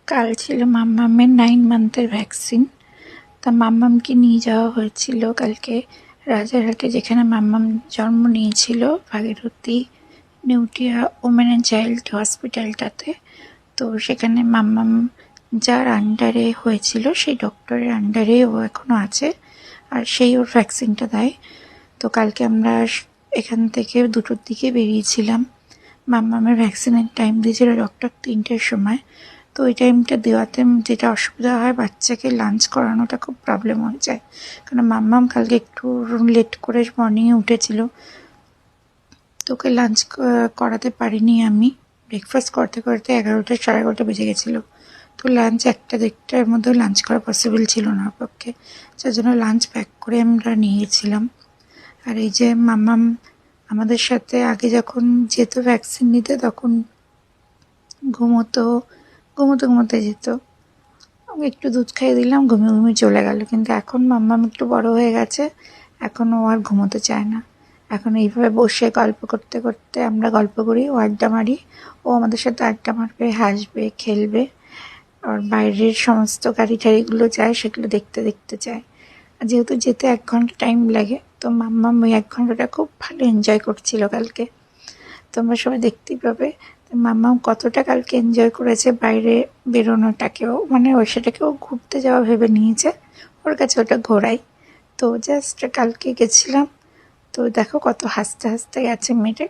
কাল ছিল মাম্মামের 9 মান্থের ভ্যাকসিন। তা মাম্মামকে নিয়ে যাওয়া হয়েছিল কালকে রাজারহাটে, যেখানে মাম্মাম জন্ম নিয়েছিল, Bhagirathi Neotia women and child হসপিটালটাতে। তো সেখানে মাম্মাম যার আন্ডারে হয়েছিল সেই ডক্টরের আন্ডারে ও এখনও আছে, আর সেই ওর ভ্যাকসিনটা দেয়। তো কালকে আমরা এখান থেকে 2টোর দিকে বেরিয়েছিলাম। মাম্মামের ভ্যাকসিনের টাইম দিয়েছিল ডক্টর 3টের সময়। তো ওই টাইমটা দেওয়াতে যেটা অসুবিধা হয়, বাচ্চাকে লাঞ্চ করানোটা খুব প্রবলেম হয়ে যায়, কারণ মাম্মাম কালকে একটু লেট করে মর্নিংয়ে উঠেছিল। তো ওকে লাঞ্চ করাতে পারিনি আমি। ব্রেকফাস্ট করতে করতে 11টা 11:30 বেজে গেছিলো। তো লাঞ্চ 1টা-1:30টার মধ্যে লাঞ্চ করা পসিবল ছিল না ওর পক্ষে, যার জন্য লাঞ্চ প্যাক করে আমরা নিয়ে গেছিলাম। আর এই যে মাম্মাম আমাদের সাথে আগে যখন যেত ভ্যাকসিন নিতে, তখন ঘুমোতে যেত। আমি একটু দুধ খাইয়ে দিলাম, ঘুমিয়ে চলে গেল। কিন্তু এখন মাম্মাম একটু বড় হয়ে গেছে, এখন ও আর ঘুমোতে চায় না। এখন এইভাবে বসে গল্প করতে করতে আমরা গল্প করি, ও আড্ডা মারি, ও আমাদের সাথে আড্ডা মারবে, হাসবে, খেলবে। আর বাইরের সমস্ত গাড়ি টাড়িগুলো যায়, সেগুলো দেখতে দেখতে যায়। আর যেহেতু যেতে 1 ঘন্টা টাইম লাগে, তো মাম্মাম ওই 1 ঘন্টাটা খুব ভালো এনজয় করছিল কালকে। তোমরা সবাই দেখতেই পাবে মাম্মাম কতটা কালকে এনজয় করেছে বাইরে বেরোনোটাকেও, মানে সেটাকেও ঘুরতে যাওয়া ভেবে নিয়েছে, ওর কাছে ওটা ঘোরাই। তো জাস্ট কালকে গেছিলাম, তো দেখো কত হাসতে হাসতে গেছে মেয়েটা।